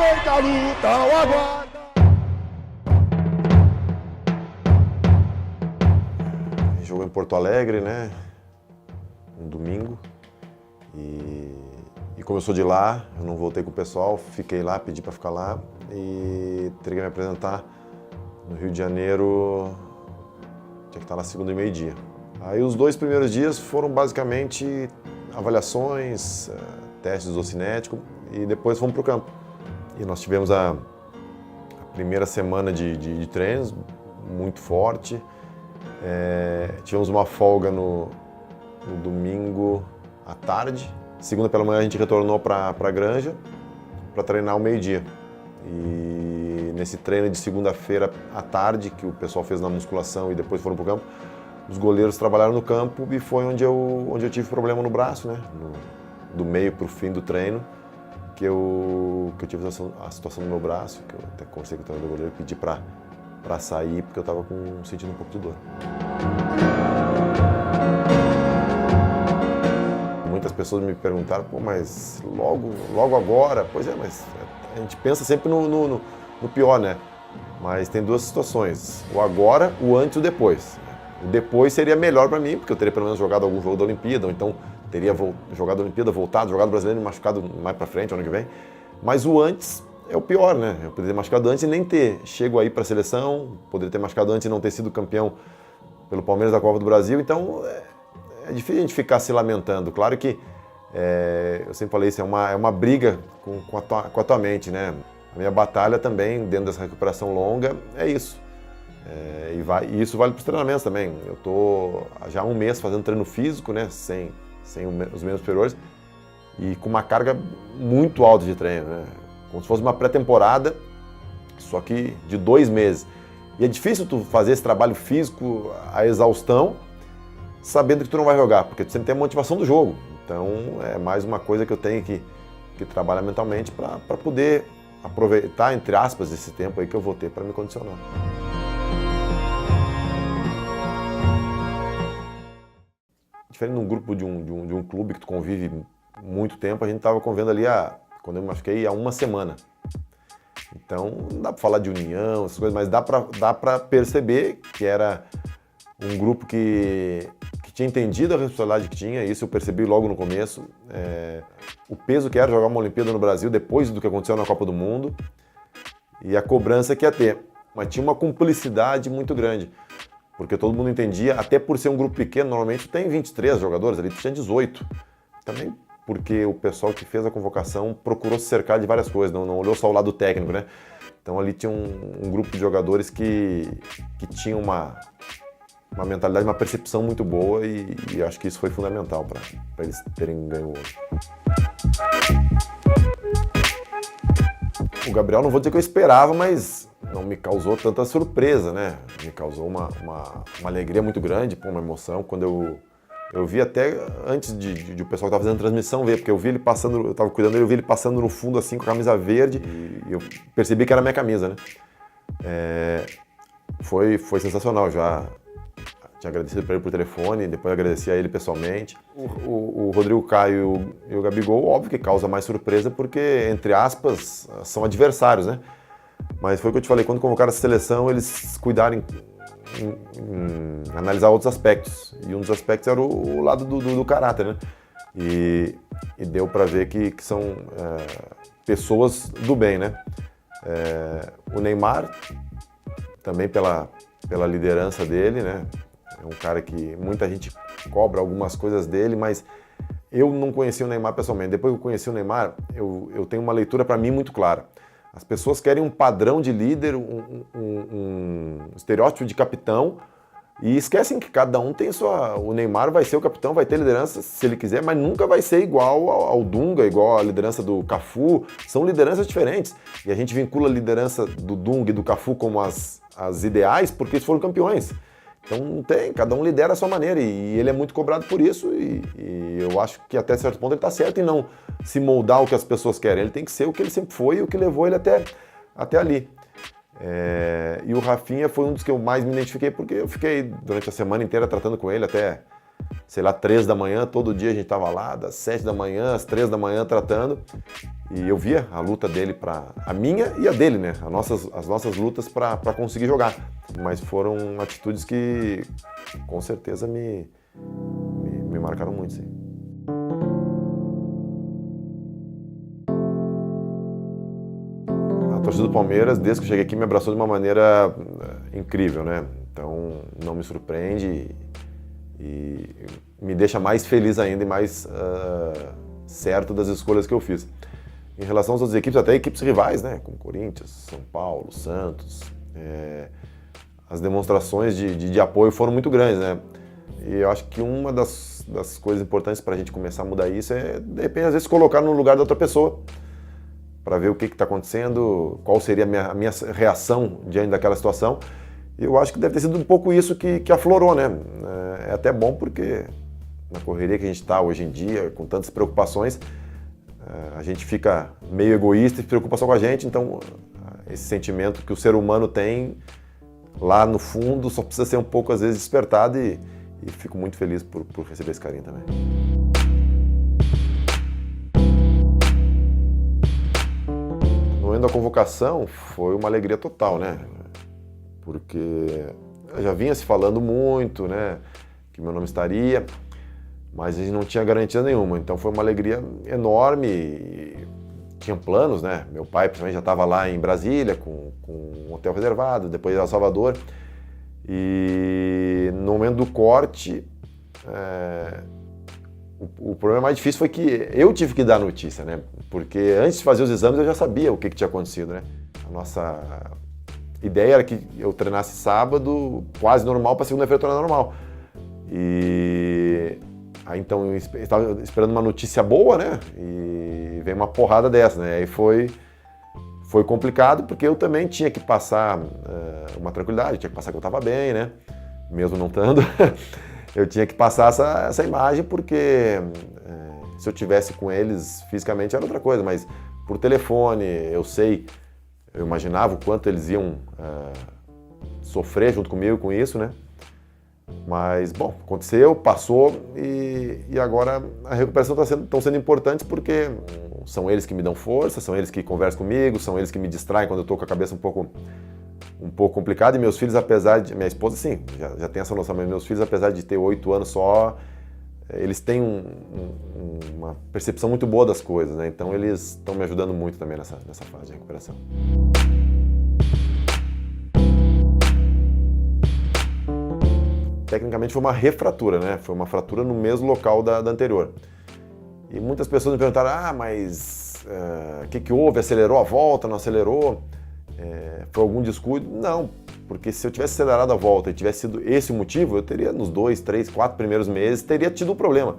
feita a luta, o aguarda. A gente jogou em Porto Alegre, né? Um domingo. E como eu sou de lá, eu não voltei com o pessoal, fiquei lá, pedi para ficar lá e teria que me apresentar no Rio de Janeiro, tinha que estar lá segunda e meio-dia. Aí os 2 primeiros dias foram basicamente avaliações, testes do cinético e depois fomos para o campo. E nós tivemos a primeira semana de treinos muito forte, tivemos uma folga no domingo à tarde. Segunda pela manhã a gente retornou para a Granja para treinar ao meio-dia. E nesse treino de segunda-feira à tarde, que o pessoal fez na musculação e depois foram para o campo, os goleiros trabalharam no campo e foi onde eu tive problema no braço, né? Do meio para o fim do treino, que eu tive a situação do meu braço, que eu até conversei com o treinador do goleiro, pedi para sair porque eu estava sentindo um pouco de dor. Muitas pessoas me perguntaram, pô, mas logo agora? Pois é, mas a gente pensa sempre no pior, né? Mas tem 2 situações, o agora, o antes e o depois. O depois seria melhor para mim, porque eu teria pelo menos jogado algum jogo da Olimpíada, ou então teria jogado a Olimpíada, voltado, jogado brasileiro e machucado mais para frente, ano que vem. Mas o antes é o pior, né? Eu poderia ter machucado antes e nem ter chego aí para a seleção, poderia ter machucado antes e não ter sido campeão pelo Palmeiras da Copa do Brasil, então é difícil a gente ficar se lamentando. Claro que, eu sempre falei isso, é uma briga com a tua mente, né? A minha batalha também, dentro dessa recuperação longa, é isso. E isso vale para os treinamentos também. Eu estou já há um mês fazendo treino físico, né? Sem os membros superiores, e com uma carga muito alta de treino, né? Como se fosse uma pré-temporada, só que de 2 meses. E é difícil tu fazer esse trabalho físico à exaustão, sabendo que tu não vai jogar, porque tu sempre tem a motivação do jogo. Então é mais uma coisa que eu tenho que trabalhar mentalmente para poder aproveitar, entre aspas, esse tempo aí que eu vou ter para me condicionar. Diferente de um grupo de um clube que tu convive muito tempo, a gente estava convivendo ali, quando eu me machuquei, há 1 semana. Então não dá para falar de união, essas coisas, mas dá para perceber que era um grupo que tinha entendido a responsabilidade que tinha, isso eu percebi logo no começo, o peso que era jogar uma Olimpíada no Brasil depois do que aconteceu na Copa do Mundo e a cobrança que ia ter. Mas tinha uma cumplicidade muito grande, porque todo mundo entendia, até por ser um grupo pequeno, normalmente tem 23 jogadores, ali tinha 18. Também porque o pessoal que fez a convocação procurou se cercar de várias coisas, não olhou só o lado técnico, né? Então ali tinha um grupo de jogadores que tinham uma mentalidade, uma percepção muito boa e acho que isso foi fundamental para eles terem ganho hoje. O Gabriel, não vou dizer que eu esperava, mas não me causou tanta surpresa, né? Me causou uma alegria muito grande, uma emoção. Quando eu vi até antes de o pessoal que estava fazendo a transmissão ver, porque eu vi ele passando, eu estava cuidando dele, eu vi ele passando no fundo assim com a camisa verde e eu percebi que era a minha camisa, né? Foi sensacional, já tinha agradecido para ele por telefone, depois agradeci a ele pessoalmente. O Rodrigo Caio e o Gabigol, óbvio que causa mais surpresa porque, entre aspas, são adversários, né? Mas foi o que eu te falei, quando convocaram essa seleção, eles cuidaram em analisar outros aspectos. E um dos aspectos era o lado do caráter, né? E deu para ver que são pessoas do bem, né? O Neymar, também pela liderança dele, né? É um cara que muita gente cobra algumas coisas dele, mas eu não conhecia o Neymar pessoalmente. Depois que eu conheci o Neymar, eu tenho uma leitura para mim muito clara. As pessoas querem um padrão de líder, um estereótipo de capitão e esquecem que cada um tem sua... O Neymar vai ser o capitão, vai ter liderança se ele quiser, mas nunca vai ser igual ao Dunga, igual a liderança do Cafu. São lideranças diferentes. E a gente vincula a liderança do Dunga e do Cafu como as ideais porque eles foram campeões. Então não tem, cada um lidera a sua maneira e ele é muito cobrado por isso e eu acho que até certo ponto ele está certo em não se moldar o que as pessoas querem. Ele tem que ser o que ele sempre foi e o que levou ele até ali. E o Rafinha foi um dos que eu mais me identifiquei porque eu fiquei durante a semana inteira tratando com ele, até sei lá, 3 da manhã, todo dia a gente estava lá, das 7 da manhã às 3 da manhã tratando, e eu via a luta dele a minha e a dele, né? As nossas lutas para conseguir jogar. Mas foram atitudes que com certeza me marcaram muito, sim. A torcida do Palmeiras, desde que eu cheguei aqui, me abraçou de uma maneira incrível, né? Então, não me surpreende e me deixa mais feliz ainda e mais certo das escolhas que eu fiz. Em relação às outras equipes, até equipes rivais, né? Como Corinthians, São Paulo, Santos, as demonstrações de apoio foram muito grandes, né? E eu acho que uma das coisas importantes para a gente começar a mudar isso é, de repente, às vezes, colocar no lugar da outra pessoa, para ver o que está acontecendo, qual seria a minha reação diante daquela situação. E eu acho que deve ter sido um pouco isso que aflorou, né? É até bom porque na correria que a gente está hoje em dia, com tantas preocupações, a gente fica meio egoísta e se preocupa só com a gente, então esse sentimento que o ser humano tem lá no fundo só precisa ser um pouco, às vezes, despertado e fico muito feliz por receber esse carinho também. No momento da convocação foi uma alegria total, né? Porque já vinha se falando muito, né? Que meu nome estaria, mas a gente não tinha garantia nenhuma. Então foi uma alegria enorme. E tinha planos, né? Meu pai, principalmente, já estava lá em Brasília com um hotel reservado, depois ia a Salvador. E no momento do corte, o problema mais difícil foi que eu tive que dar a notícia, né? Porque antes de fazer os exames eu já sabia o que tinha acontecido, né? A nossa ideia era que eu treinasse sábado quase normal para segunda-feira treinar normal. E aí então eu estava esperando uma notícia boa, né? E veio uma porrada dessa, né? Aí foi complicado porque eu também tinha que passar uma tranquilidade, tinha que passar que eu estava bem, né? Mesmo não estando. Eu tinha que passar essa imagem porque se eu tivesse com eles fisicamente era outra coisa, mas por telefone eu imaginava o quanto eles iam sofrer junto comigo com isso, né? Mas, bom, aconteceu, passou e agora a recuperação estão sendo importantes porque são eles que me dão força, são eles que conversam comigo, são eles que me distraem quando eu estou com a cabeça um pouco complicada. E meus filhos, apesar de... Minha esposa, sim, já tem essa noção, mas meus filhos, apesar de ter 8 anos só, eles têm uma percepção muito boa das coisas, né? Então eles estão me ajudando muito também nessa fase de recuperação. Tecnicamente foi uma refratura, né? Foi uma fratura no mesmo local da anterior. E muitas pessoas me perguntaram, mas o que houve? Acelerou a volta, não acelerou? Foi algum descuido? Não, porque se eu tivesse acelerado a volta e tivesse sido esse o motivo, eu teria nos 2, 3, 4 primeiros meses, teria tido um problema.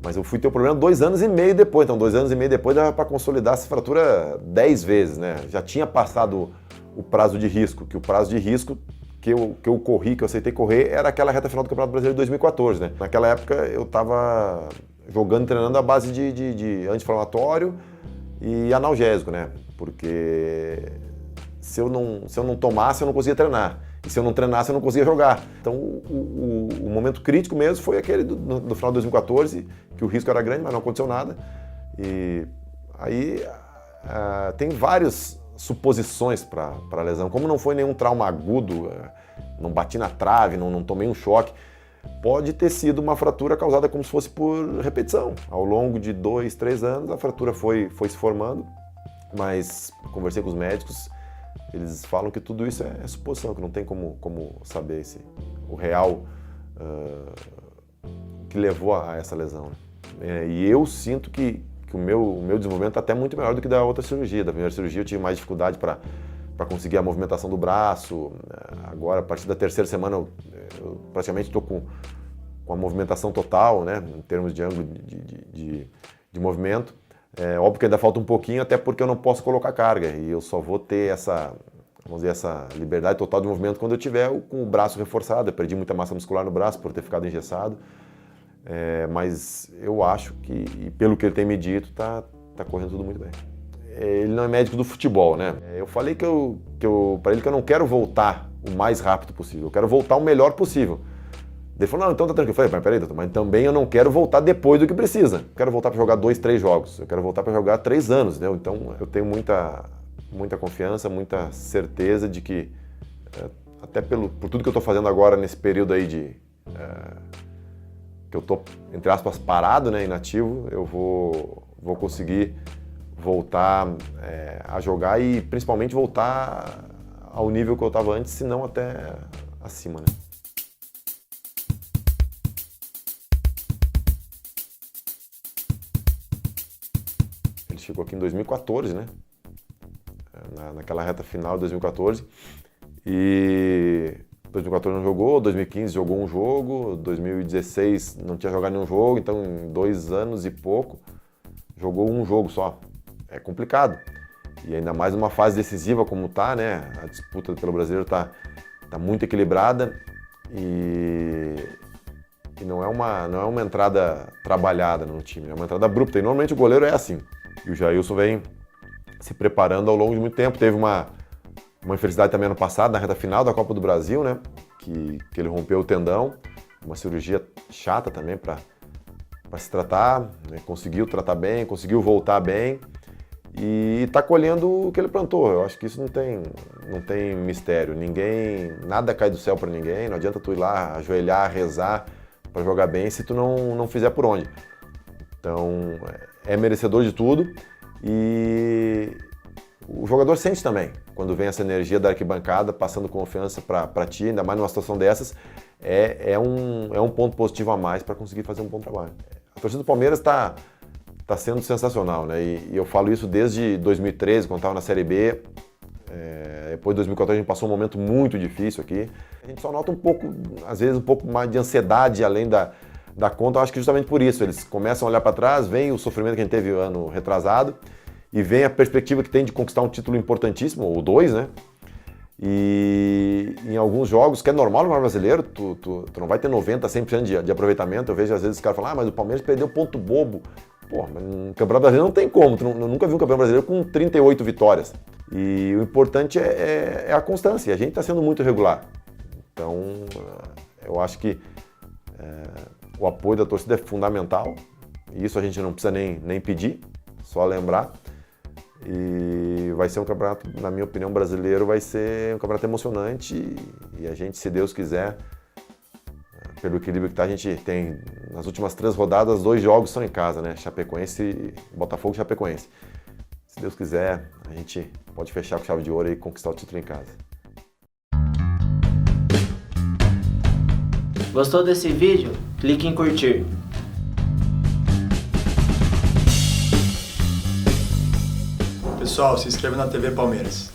Mas eu fui ter o problema 2 anos e meio depois, então 2 anos e meio depois dava para consolidar essa fratura 10 vezes, né? Já tinha passado o prazo de risco, que o prazo de risco que eu corri, que eu aceitei correr, era aquela reta final do Campeonato Brasileiro de 2014, né? Naquela época eu estava jogando e treinando à base de anti-inflamatório e analgésico, né? Porque se eu não tomasse, eu não conseguia treinar. E se eu não treinasse, eu não conseguia jogar. Então o momento crítico mesmo foi aquele do final de 2014, que o risco era grande, mas não aconteceu nada. E aí tem várias suposições para a lesão. Como não foi nenhum trauma agudo, não bati na trave, não tomei um choque, pode ter sido uma fratura causada como se fosse por repetição. Ao longo de 2, 3 anos, a fratura foi se formando, mas conversei com os médicos, eles falam que tudo isso é suposição, que não tem como saber o real que levou a essa lesão. E eu sinto que o meu desenvolvimento está até muito melhor do que da outra cirurgia. Da primeira cirurgia eu tive mais dificuldade para conseguir a movimentação do braço. Agora, a partir da 3ª semana, eu praticamente estou com a movimentação total, né, em termos de ângulo de movimento. Óbvio que ainda falta um pouquinho, até porque eu não posso colocar carga. E eu só vou ter essa liberdade total de movimento quando eu tiver com o braço reforçado. Eu perdi muita massa muscular no braço por ter ficado engessado. Mas eu acho que, e pelo que ele tem me dito, tá correndo tudo muito bem. Ele não é médico do futebol, né? Eu falei para ele que eu não quero voltar o mais rápido possível, eu quero voltar o melhor possível. Ele falou, não, então tá tranquilo. Eu falei, mas peraí, doutor, mas também eu não quero voltar depois do que precisa. Eu quero voltar para jogar 2, 3 jogos. Eu quero voltar para jogar 3 anos, entendeu? Então eu tenho muita confiança, muita certeza de que, até por tudo que eu tô fazendo agora nesse período aí que eu tô, entre aspas, parado, né, inativo, eu vou conseguir voltar a jogar e principalmente voltar ao nível que eu estava antes, se não até acima, né? Ele chegou aqui em 2014, né? Naquela reta final de 2014. E 2014 não jogou, 2015 jogou um jogo, 2016 não tinha jogado nenhum jogo, então em 2 anos e pouco jogou um jogo só. É complicado. E ainda mais numa fase decisiva como tá, né? A disputa pelo brasileiro tá muito equilibrada e não é uma entrada trabalhada no time, é uma entrada abrupta. E normalmente o goleiro é assim. E o Jailson vem se preparando ao longo de muito tempo. Teve uma infelicidade também ano passado, na reta final da Copa do Brasil, né? Que ele rompeu o tendão, uma cirurgia chata também para se tratar, né? Conseguiu tratar bem, conseguiu voltar bem e está colhendo o que ele plantou. Eu acho que isso não tem mistério. Nada cai do céu para ninguém. Não adianta tu ir lá ajoelhar, rezar para jogar bem se tu não fizer por onde. Então é merecedor de tudo e o jogador sente também quando vem essa energia da arquibancada passando confiança para ti, ainda mais numa situação dessas, é um ponto positivo a mais para conseguir fazer um bom trabalho. A torcida do Palmeiras está sendo sensacional, né? E eu falo isso desde 2013, quando estava na Série B. Depois de 2014 a gente passou um momento muito difícil aqui. A gente só nota um pouco, às vezes, um pouco mais de ansiedade além da conta. Eu acho que justamente por isso. Eles começam a olhar para trás, vem o sofrimento que a gente teve ano retrasado e vem a perspectiva que tem de conquistar um título importantíssimo, ou 2, né? E em alguns jogos, que é normal no brasileiro, tu não vai ter 90%, 100% de aproveitamento. Eu vejo às vezes os caras falam, mas o Palmeiras perdeu ponto bobo. Pô, mas no Campeonato Brasileiro não tem como. Eu nunca vi um campeão brasileiro com 38 vitórias. E o importante é a constância. E a gente está sendo muito regular. Então, eu acho que o apoio da torcida é fundamental. E isso a gente não precisa nem pedir, só lembrar. E vai ser um campeonato, na minha opinião, brasileiro, vai ser um campeonato emocionante. E a gente, se Deus quiser, pelo equilíbrio que tá, a gente tem, nas últimas 3 rodadas, 2 jogos são em casa, né? Botafogo e Chapecoense. Se Deus quiser, a gente pode fechar com chave de ouro e conquistar o título em casa. Gostou desse vídeo? Clique em curtir. Pessoal, se inscreva na TV Palmeiras.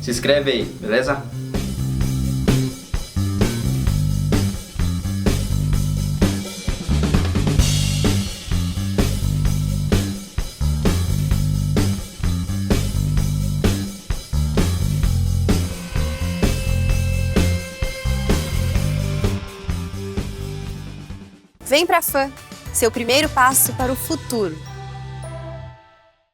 Se inscreve aí, beleza? Vem pra Fã, seu primeiro passo para o futuro.